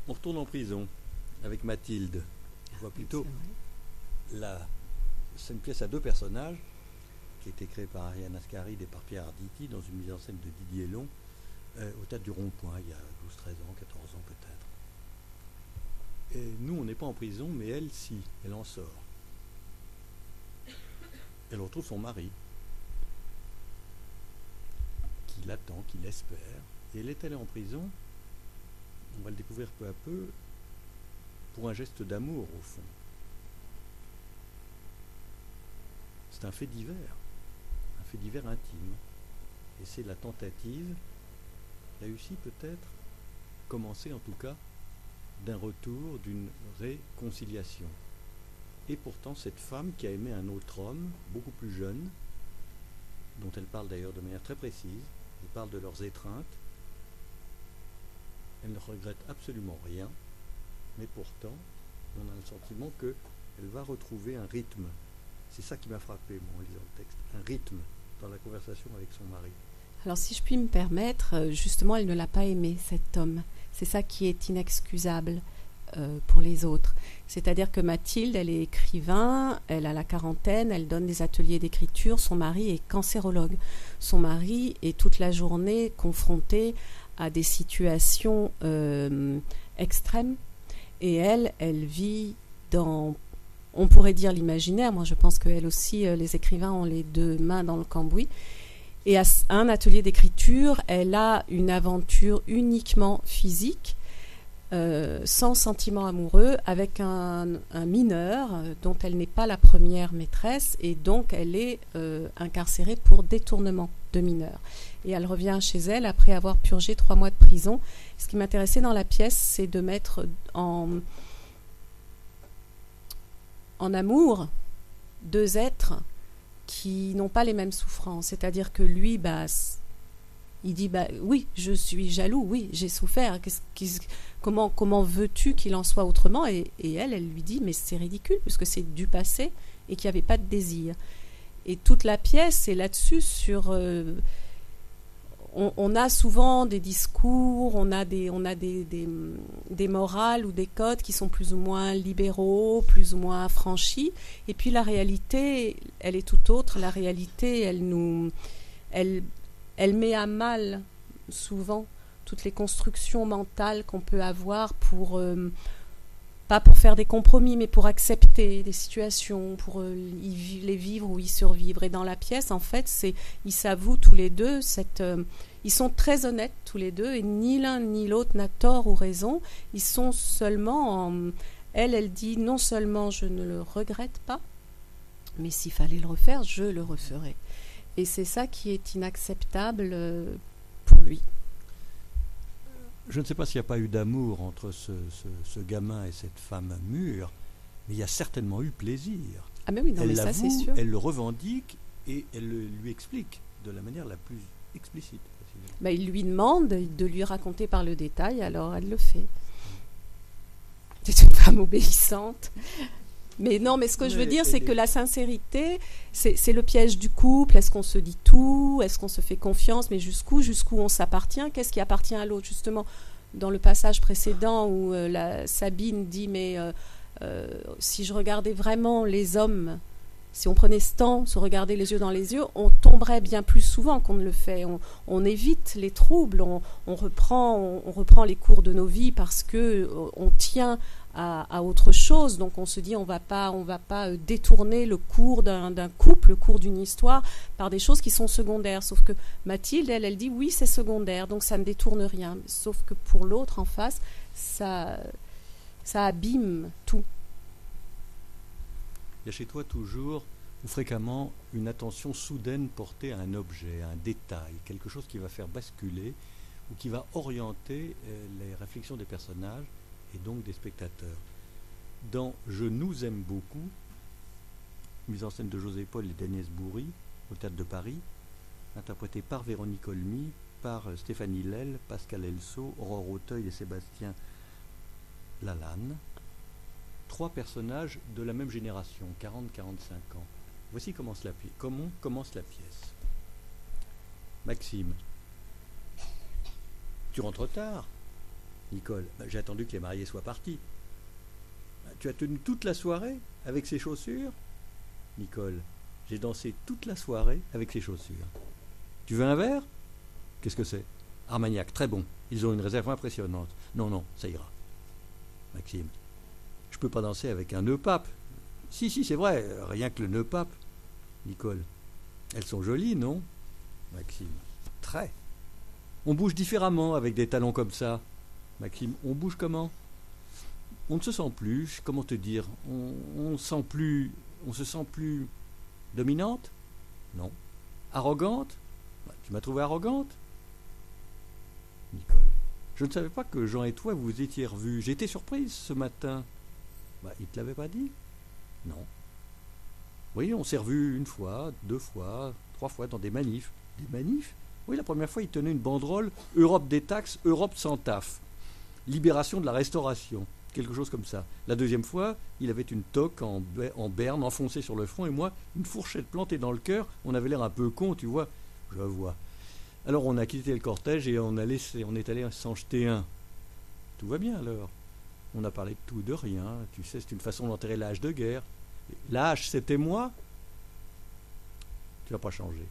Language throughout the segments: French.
On retourne en prison avec Mathilde. On voit plutôt c'est une pièce à deux personnages qui a été créée par Ariane Ascaride et par Pierre Arditi dans une mise en scène de Didier Long au Théâtre du Rond-Point il y a 12-13 ans, 14 ans peut-être. Et nous, on n'est pas en prison, mais elle, si, elle en sort. Elle retrouve son mari qui l'attend, qui l'espère. Et elle est allée en prison, on va le découvrir peu à peu, pour un geste d'amour au fond. C'est un fait divers intime. Et c'est la tentative, réussie peut-être, commencée en tout cas, d'un retour, d'une réconciliation. Et pourtant, cette femme qui a aimé un autre homme, beaucoup plus jeune, dont elle parle d'ailleurs de manière très précise, elle parle de leurs étreintes, elle ne regrette absolument rien, mais pourtant, on a le sentiment qu'elle va retrouver un rythme. C'est ça qui m'a frappé, moi, en lisant le texte. Un rythme dans la conversation avec son mari. Alors, si je puis me permettre, justement, elle ne l'a pas aimé, cet homme. C'est ça qui est inexcusable pour les autres. C'est-à-dire que Mathilde, elle est écrivain, elle a la quarantaine, elle donne des ateliers d'écriture, son mari est cancérologue. Son mari est toute la journée confronté à des situations extrêmes, et elle vit dans, on pourrait dire, l'imaginaire. Moi, je pense qu'elle aussi, les écrivains ont les deux mains dans le cambouis. Et à un atelier d'écriture, elle a une aventure uniquement physique, sans sentiment amoureux, avec un mineur dont elle n'est pas la première maîtresse, et donc elle est incarcérée pour détournement de mineurs. Et elle revient chez elle après avoir purgé 3 mois de prison. Ce qui m'intéressait dans la pièce, c'est de mettre en amour 2 êtres qui n'ont pas les mêmes souffrances. C'est-à-dire que lui, il dit, oui, je suis jaloux, oui, j'ai souffert. Comment veux-tu qu'il en soit autrement ? Et elle lui dit, mais c'est ridicule, puisque c'est du passé et qu'il n'y avait pas de désir. Et toute la pièce est là-dessus sur... on a souvent des discours, on a des morales ou des codes qui sont plus ou moins libéraux, plus ou moins affranchis. Et puis la réalité, elle est tout autre. La réalité, elle met à mal souvent toutes les constructions mentales qu'on peut avoir pour... pas pour faire des compromis, mais pour accepter des situations, pour les vivre ou y survivre. Et dans la pièce, en fait, ils s'avouent tous les deux, ils sont très honnêtes tous les deux, et ni l'un ni l'autre n'a tort ou raison. Ils sont seulement... Elle dit, non seulement je ne le regrette pas, mais s'il fallait le refaire, je le referais. Et c'est ça qui est inacceptable pour lui. Je ne sais pas s'il n'y a pas eu d'amour entre ce gamin et cette femme mûre, mais il y a certainement eu plaisir. Ah mais oui, non, elle mais l'avoue, ça c'est sûr. Elle le revendique et elle lui explique de la manière la plus explicite possible. Il lui demande de lui raconter par le détail, alors elle le fait. C'est une femme obéissante. Mais non, mais ce que je veux dire, c'est que la sincérité, c'est le piège du couple. Est-ce qu'on se dit tout ? Est-ce qu'on se fait confiance ? Mais jusqu'où on s'appartient ? Qu'est-ce qui appartient à l'autre ? Justement, dans le passage précédent où Sabine dit, mais si je regardais vraiment les hommes, si on prenait ce temps, se regarder les yeux dans les yeux, on tomberait bien plus souvent qu'on ne le fait. On évite les troubles, on reprend les cours de nos vies parce que on tient à autre chose. Donc on se dit on va pas détourner le cours d'un couple, le cours d'une histoire par des choses qui sont secondaires. Sauf que Mathilde, elle dit oui, c'est secondaire, donc ça ne détourne rien. Sauf que pour l'autre en face, ça abîme tout. Il y a chez toi toujours ou fréquemment une attention soudaine portée à un objet, à un détail, quelque chose qui va faire basculer ou qui va orienter les réflexions des personnages et donc des spectateurs. Dans Je nous aime beaucoup, mise en scène de José Paul et d'Agnès Bourri au Théâtre de Paris, interprétée par Véronique Olmy, par Stéphanie Lel, Pascal Elso, Aurore Auteuil et Sébastien Lalanne. 3 personnages de la même génération, 40-45 ans. Voici comment commence la pièce. Maxime, tu rentres tard. Nicole, j'ai attendu que les mariés soient partis. Tu as tenu toute la soirée avec ces chaussures? Nicole, j'ai dansé toute la soirée avec ces chaussures. Tu veux un verre? Qu'est-ce que c'est? Armagnac, très bon. Ils ont une réserve impressionnante. Non, non, ça ira. Maxime, je peux pas danser avec un nœud pape. Si, c'est vrai, rien que le nœud pape. Nicole, elles sont jolies, non? Maxime, très. On bouge différemment avec des talons comme ça. Maxime, on bouge comment? On ne se sent plus, comment te dire, on se sent plus dominante? Non. Arrogante? Tu m'as trouvé arrogante? Nicole, je ne savais pas que Jean et toi vous étiez revus. J'ai été surprise ce matin. Il te l'avait pas dit? Non. Oui, on s'est revus 1 fois, 2 fois, 3 fois dans des manifs. Des manifs? Oui, la première fois, il tenait une banderole « Europe des taxes, Europe sans taf ». Libération de la restauration. Quelque chose comme ça. La deuxième fois, il avait une toque en berne enfoncée sur le front et moi, une fourchette plantée dans le cœur. On avait l'air un peu con, tu vois. Je vois. Alors on a quitté le cortège et on est allé s'en jeter un. Tout va bien alors. On a parlé de tout, de rien. Tu sais, c'est une façon d'enterrer l'âge de guerre. L'âge, c'était moi. Tu n'as pas changé.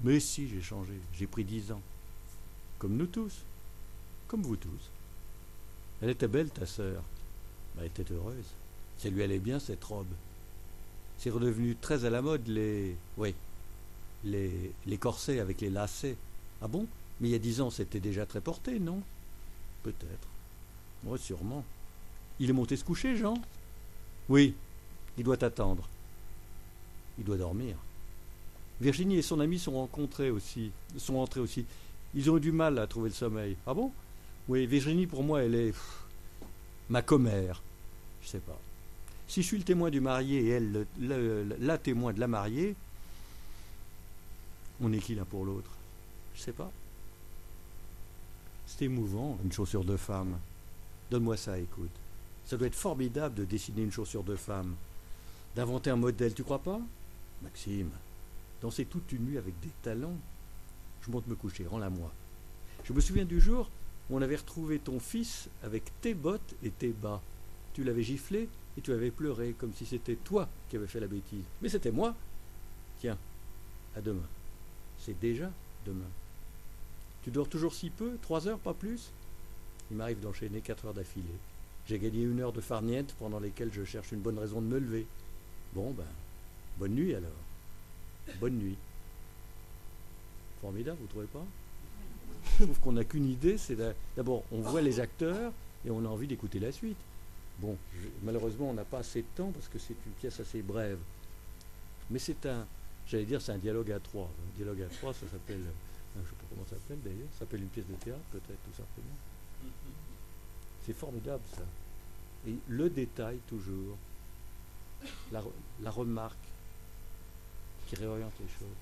Mais si, j'ai changé. J'ai pris 10 ans. Comme nous tous. Comme vous tous. Elle était belle, ta sœur. Elle était heureuse. Ça lui allait bien, cette robe. C'est redevenu très à la mode, les corsets avec les lacets. Ah bon? Mais il y a 10 ans, c'était déjà très porté, non? Peut-être. Oui, sûrement. Il est monté se coucher, Jean? Oui. Il doit t'attendre. Il doit dormir. Virginie et son ami sont rentrés aussi. Ils ont eu du mal à trouver le sommeil. Ah bon? Oui, Virginie, pour moi, elle est ma commère. Je sais pas. Si je suis le témoin du marié et elle la témoin de la mariée, on est qui l'un pour l'autre? Je sais pas. C'est émouvant, une chaussure de femme. Donne-moi ça, écoute. Ça doit être formidable de dessiner une chaussure de femme. D'inventer un modèle, tu crois pas? Maxime, danser toute une nuit avec des talons. Je monte me coucher, rends-la-moi. Je me souviens du jour où on avait retrouvé ton fils avec tes bottes et tes bas. Tu l'avais giflé et tu avais pleuré comme si c'était toi qui avais fait la bêtise. Mais c'était moi. Tiens, à demain. C'est déjà demain. Tu dors toujours si peu? 3 heures, pas plus? Il m'arrive d'enchaîner 4 heures d'affilée. J'ai gagné 1 heure de farniente pendant lesquelles je cherche une bonne raison de me lever. Bon, bonne nuit alors. Bonne nuit. Formidable, vous trouvez pas? Je trouve qu'on n'a qu'une idée, c'est d'abord, on voit les acteurs et on a envie d'écouter la suite. Bon, malheureusement, on n'a pas assez de temps parce que c'est une pièce assez brève. Mais c'est un dialogue à 3. Un dialogue à 3, ça s'appelle, je ne sais pas comment ça s'appelle d'ailleurs, ça s'appelle une pièce de théâtre peut-être, tout simplement. C'est formidable ça. Et le détail toujours, la remarque qui réoriente les choses.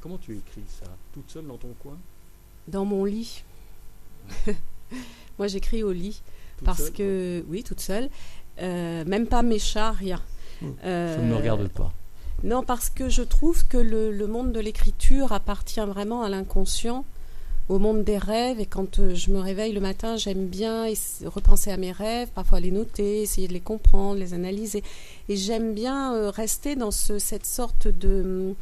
Comment tu écris ça? Toute seule dans ton coin? Dans mon lit. Moi, j'écris au lit. Oui, toute seule. Même pas mes chats, rien. Ça ne me regarde pas. Non, parce que je trouve que le monde de l'écriture appartient vraiment à l'inconscient, au monde des rêves. Et quand je me réveille le matin, j'aime bien repenser à mes rêves, parfois les noter, essayer de les comprendre, les analyser. Et j'aime bien rester dans cette sorte de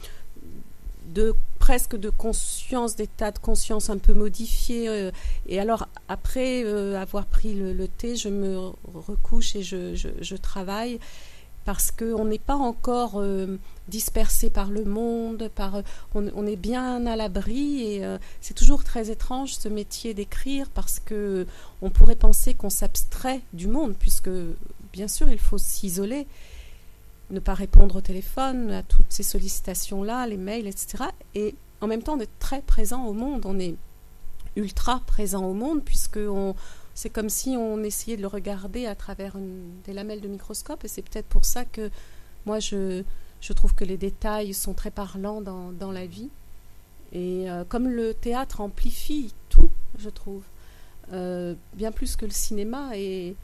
presque de conscience, d'état de conscience un peu modifié. Et alors, après avoir pris le thé, je me recouche et je travaille parce qu'on n'est pas encore dispersé par le monde, on est bien à l'abri et c'est toujours très étrange ce métier d'écrire parce qu'on pourrait penser qu'on s'abstrait du monde puisque, bien sûr, il faut s'isoler, ne pas répondre au téléphone, à toutes ces sollicitations-là, les mails, etc. Et en même temps, on est très présent au monde, on est ultra présent au monde, puisque c'est comme si on essayait de le regarder à travers des lamelles de microscope, et c'est peut-être pour ça que moi, je trouve que les détails sont très parlants dans la vie. Et comme le théâtre amplifie tout, je trouve, bien plus que le cinéma, et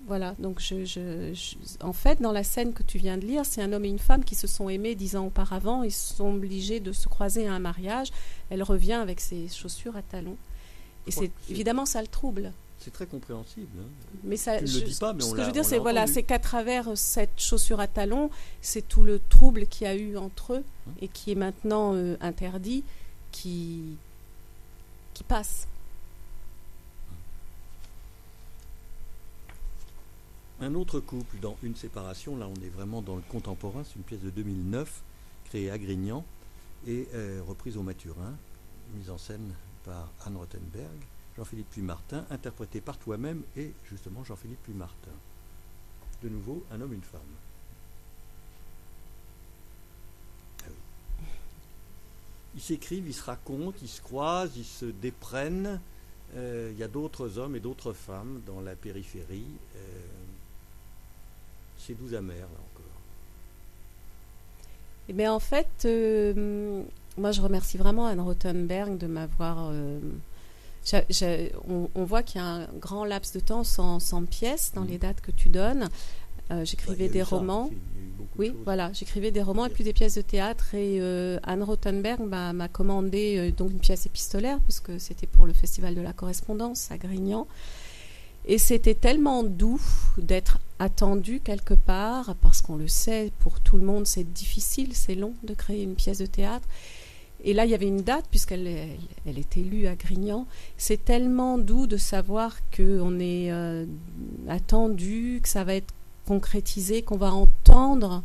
voilà, donc en fait, dans la scène que tu viens de lire, c'est un homme et une femme qui se sont aimés 10 ans auparavant. Ils sont obligés de se croiser à un mariage. Elle revient avec ses chaussures à talons. Et évidemment, ça le trouble. C'est très compréhensible. Hein. Mais ça, Tu ne le dis pas, mais ce on que l'a je veux dire, on c'est l'a voilà, entendu. c'est qu'à travers cette chaussure à talons, c'est tout le trouble qu'il y a eu entre eux et qui est maintenant interdit, qui passe. Un autre couple dans Une séparation, là on est vraiment dans le contemporain, c'est une pièce de 2009, créée à Grignan et reprise au Mathurin, mise en scène par Anne Rothenberg, Jean-Philippe Puy-Martin, interprété par toi-même et justement Jean-Philippe Puy-Martin. De nouveau, un homme, une femme. Ah oui. Ils s'écrivent, ils se racontent, ils se croisent, ils se déprennent. Il y a d'autres hommes et d'autres femmes dans la périphérie. C'est doux amer, là encore. Eh bien, en fait, moi, je remercie vraiment Anne Rothenberg de m'avoir... on voit qu'il y a un grand laps de temps sans pièces dans les dates que tu donnes. J'écrivais des romans. Oui, voilà, j'écrivais des romans et puis des pièces de théâtre. Et Anne Rothenberg m'a commandé donc une pièce épistolaire, puisque c'était pour le Festival de la Correspondance à Grignan. Et c'était tellement doux d'être attendu quelque part, parce qu'on le sait, pour tout le monde, c'est difficile, c'est long de créer une pièce de théâtre. Et là, il y avait une date, puisqu'elle était lue à Grignan. C'est tellement doux de savoir qu'on est attendu, que ça va être concrétisé, qu'on va entendre.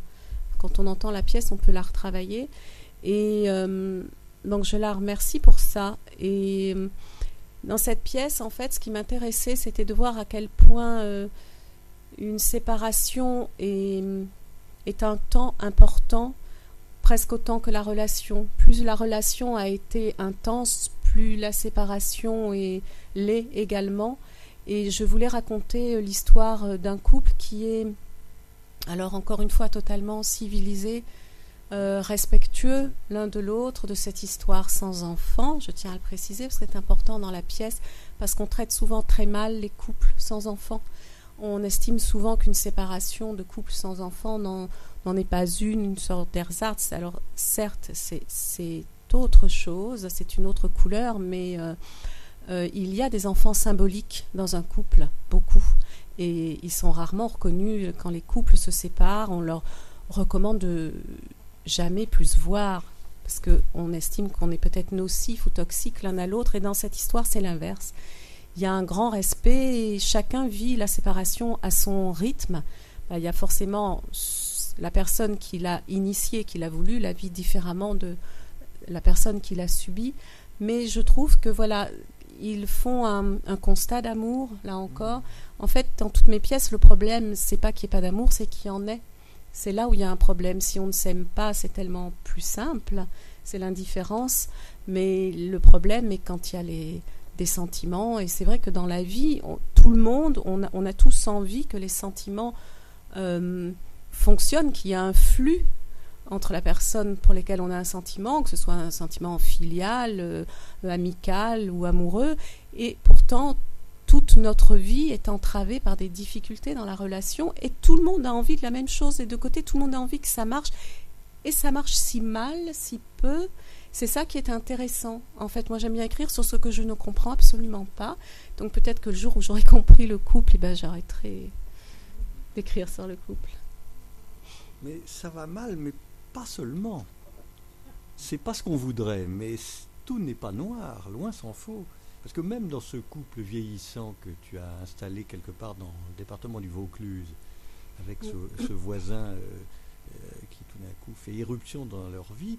Quand on entend la pièce, on peut la retravailler. Et donc, je la remercie pour ça. Et dans cette pièce, en fait, ce qui m'intéressait, c'était de voir à quel point une séparation est un temps important, presque autant que la relation. Plus la relation a été intense, plus la séparation l'est également. Et je voulais raconter l'histoire d'un couple qui est, alors encore une fois, totalement civilisé, respectueux l'un de l'autre, de cette histoire sans enfants. Je tiens à le préciser parce que c'est important dans la pièce, parce qu'on traite souvent très mal les couples sans enfants. On estime souvent qu'une séparation de couples sans enfants n'en est pas une sorte d'ersatz. Alors certes, c'est autre chose, c'est une autre couleur, mais il y a des enfants symboliques dans un couple, beaucoup. Et ils sont rarement reconnus quand les couples se séparent. On leur recommande de jamais plus voir, parce qu'on estime qu'on est peut-être nocif ou toxique l'un à l'autre, et dans cette histoire, c'est l'inverse. Il y a un grand respect et chacun vit la séparation à son rythme. Il y a forcément la personne qui l'a initiée, qui l'a voulu, la vit différemment de la personne qui l'a subie. Mais je trouve que voilà, ils font un constat d'amour, là encore. En fait, dans toutes mes pièces, le problème, c'est pas qu'il n'y ait pas d'amour, c'est qu'il y en ait. C'est là où il y a un problème. Si on ne s'aime pas, c'est tellement plus simple, c'est l'indifférence. Mais le problème est quand il y a des sentiments. Et c'est vrai que dans la vie, tout le monde, on a tous envie que les sentiments fonctionnent, qu'il y ait un flux entre la personne pour laquelle on a un sentiment, que ce soit un sentiment filial, amical ou amoureux. Et pourtant, toute notre vie est entravée par des difficultés dans la relation et tout le monde a envie de la même chose. Des deux côtés, tout le monde a envie que ça marche. Et ça marche si mal, si peu. C'est ça qui est intéressant. En fait, moi, j'aime bien écrire sur ce que je ne comprends absolument pas. Donc peut-être que le jour où j'aurai compris le couple, j'arrêterai d'écrire sur le couple. Mais ça va mal, mais pas seulement. C'est pas ce qu'on voudrait, mais tout n'est pas noir, loin s'en faut. Parce que même dans ce couple vieillissant que tu as installé quelque part dans le département du Vaucluse, avec ce voisin qui tout d'un coup fait irruption dans leur vie,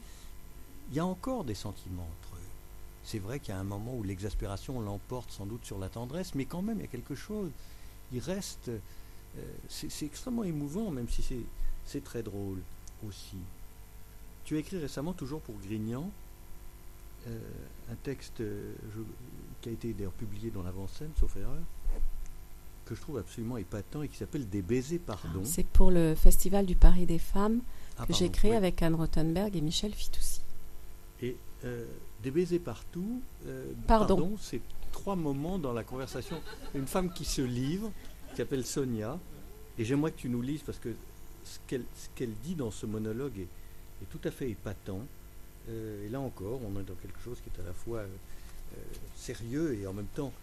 il y a encore des sentiments entre eux. C'est vrai qu'il y a un moment où l'exaspération l'emporte sans doute sur la tendresse, mais quand même il y a quelque chose. Il reste... c'est extrêmement émouvant, même si c'est très drôle aussi. Tu as écrit récemment, toujours pour Grignan, un texte qui a été d'ailleurs publié dans l'avant-scène, sauf erreur, que je trouve absolument épatant et qui s'appelle Des baisers pardon. C'est pour le Festival du Paris des femmes que j'ai créé oui. avec Anne Rothenberg et Michel Fitoussi. Et Des baisers partout, Pardon, c'est 3 moments dans la conversation. Une femme qui se livre, qui s'appelle Sonia, et j'aimerais que tu nous lises parce que ce qu'elle dit dans ce monologue est tout à fait épatant. Et là encore, on est dans quelque chose qui est à la fois sérieux et en même temps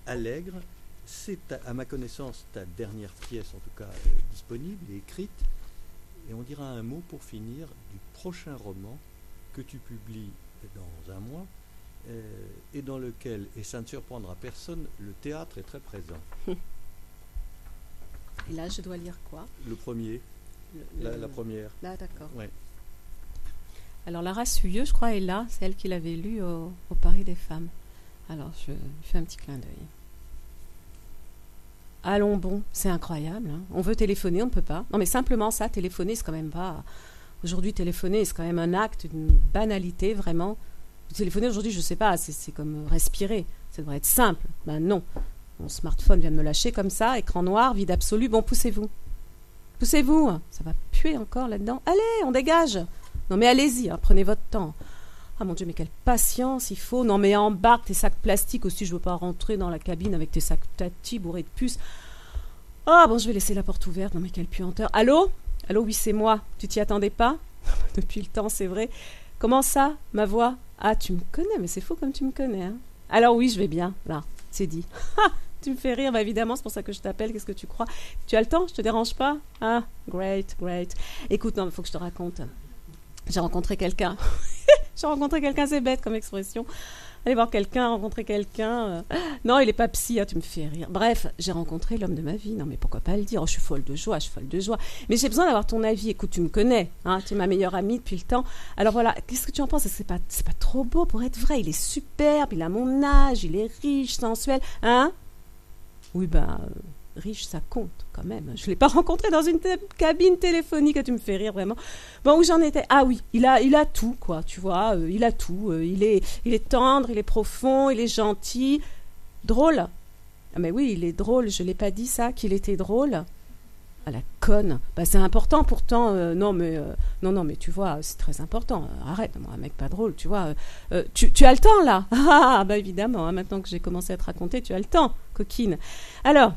allègre. c'est, à ma connaissance, ta dernière pièce, en tout cas disponible et écrite. Et on dira un mot pour finir du prochain roman que tu publies dans un mois et dans lequel, et ça ne surprendra personne, le théâtre est très présent. Et là, je dois lire quoi? Le premier, la première. Là, d'accord. Ouais. Alors, Lara Suyeux, je crois, est là. C'est elle qui l'avait lu au Paris des femmes. Alors, je fais un petit clin d'œil. Allons bon, c'est incroyable. Hein. On veut téléphoner, on ne peut pas. Non, mais simplement ça, téléphoner, c'est quand même pas... Aujourd'hui, téléphoner, c'est quand même un acte, une banalité, vraiment. Téléphoner, aujourd'hui, je ne sais pas, c'est comme respirer. Ça devrait être simple. Ben non. Mon smartphone vient de me lâcher comme ça, écran noir, vide absolu. Bon, poussez-vous. Poussez-vous. Ça va puer encore là-dedans. Allez, on dégage. Non, mais allez-y, hein, prenez votre temps. Ah mon Dieu, mais quelle patience il faut. Non, mais embarque tes sacs plastiques aussi. Je veux pas rentrer dans la cabine avec tes sacs tati bourrés de puces. Ah bon, je vais laisser la porte ouverte. Non, mais quelle puanteur. Allô? Allô, oui, c'est moi. Tu t'y attendais pas? Depuis le temps, c'est vrai. Comment ça, ma voix? Ah, tu me connais, mais c'est fou comme tu me connais. Hein. Alors oui, je vais bien. Là, c'est dit. Tu me fais rire, bah évidemment, c'est pour ça que je t'appelle. Qu'est-ce que tu crois? Tu as le temps? Je te dérange pas? Ah, great, great. Écoute, non, il faut que je te raconte. J'ai rencontré quelqu'un. J'ai rencontré quelqu'un, c'est bête comme expression. Aller voir quelqu'un, rencontrer quelqu'un. Non, il n'est pas psy, hein, tu me fais rire. Bref, j'ai rencontré l'homme de ma vie. Non, mais pourquoi pas le dire? Oh, je suis folle de joie, je suis folle de joie. Mais j'ai besoin d'avoir ton avis. Écoute, tu me connais, hein, tu es ma meilleure amie depuis le temps. Alors voilà, qu'est-ce que tu en penses? C'est pas trop beau pour être vrai. Il est superbe, il a mon âge, il est riche, sensuel. Hein? Oui, ben... riche, ça compte quand même. Je ne l'ai pas rencontré dans une cabine téléphonique. Tu me fais rire vraiment. Bon, où j'en étais? Ah oui, il a tout, quoi. Tu vois, il a tout. Il est tendre, il est profond, il est gentil. Drôle. Ah mais oui, il est drôle. Je ne l'ai pas dit ça, qu'il était drôle. Ah la conne. Bah, c'est important pourtant. Non, mais tu vois, c'est très important. Arrête, moi, un mec pas drôle, tu vois. Tu as le temps, là? Ah, bah évidemment, hein, maintenant que j'ai commencé à te raconter, tu as le temps, coquine. Alors...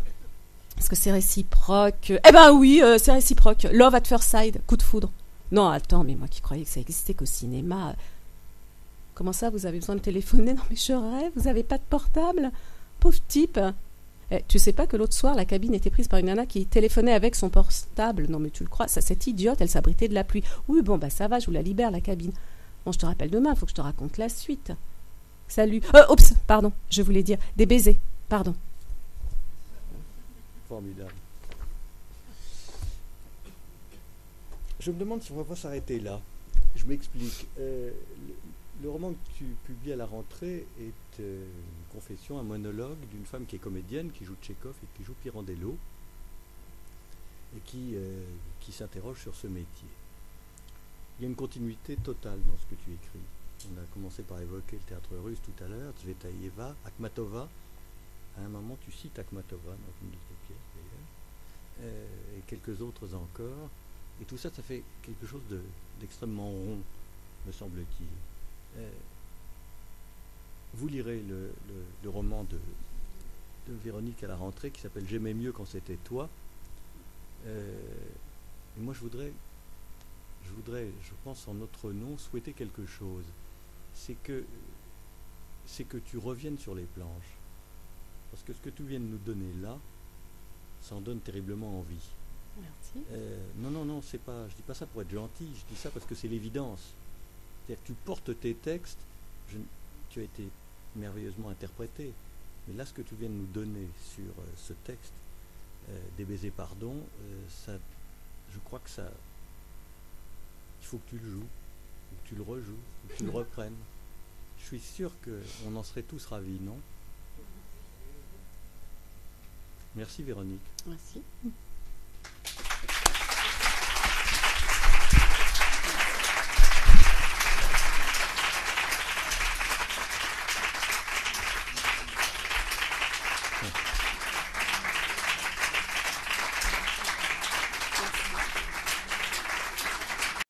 est-ce que c'est réciproque? Eh ben oui, c'est réciproque. Love at first sight, coup de foudre. Non, attends, mais moi qui croyais que ça existait qu'au cinéma. Comment ça, vous avez besoin de téléphoner? Non, mais je rêve, vous avez pas de portable? Pauvre type. Tu sais pas que l'autre soir, la cabine était prise par une nana qui téléphonait avec son portable? Non, mais tu le crois? Ça, cette idiote, elle s'abritait de la pluie. Oui, bon, bah ça va, je vous la libère, la cabine. Bon, je te rappelle demain, il faut que je te raconte la suite. Salut. Oups, pardon, je voulais dire des baisers. Pardon. Formidable. Je me demande si on va pas s'arrêter là. Je m'explique. Le roman que tu publies à la rentrée est une confession, un monologue d'une femme qui est comédienne, qui joue Tchekhov et qui joue Pirandello, et qui s'interroge sur ce métier. Il y a une continuité totale dans ce que tu écris. On a commencé par évoquer le théâtre russe tout à l'heure, Tsvetaeva, Akhmatova. À un moment, tu cites Akhmatova dans une de tes pièces, d'ailleurs, et quelques autres encore. Et tout ça, ça fait quelque chose d'extrêmement rond, me semble-t-il. Vous lirez le roman de Véronique à la rentrée qui s'appelle « J'aimais mieux quand c'était toi ». Et moi, je voudrais, je pense en notre nom, souhaiter quelque chose. C'est que tu reviennes sur les planches. Parce que ce que tu viens de nous donner là, ça en donne terriblement envie. Merci. Non, c'est pas, je dis pas ça pour être gentil, je dis ça parce que c'est l'évidence. C'est-à-dire que tu portes tes textes, tu as été merveilleusement interprété, mais là ce que tu viens de nous donner sur ce texte, des baisers pardon, ça, je crois que ça, il faut que tu le joues, ou que tu le rejoues, ou que tu le reprennes. Je suis sûr qu'on en serait tous ravis, non? Merci Véronique. Merci.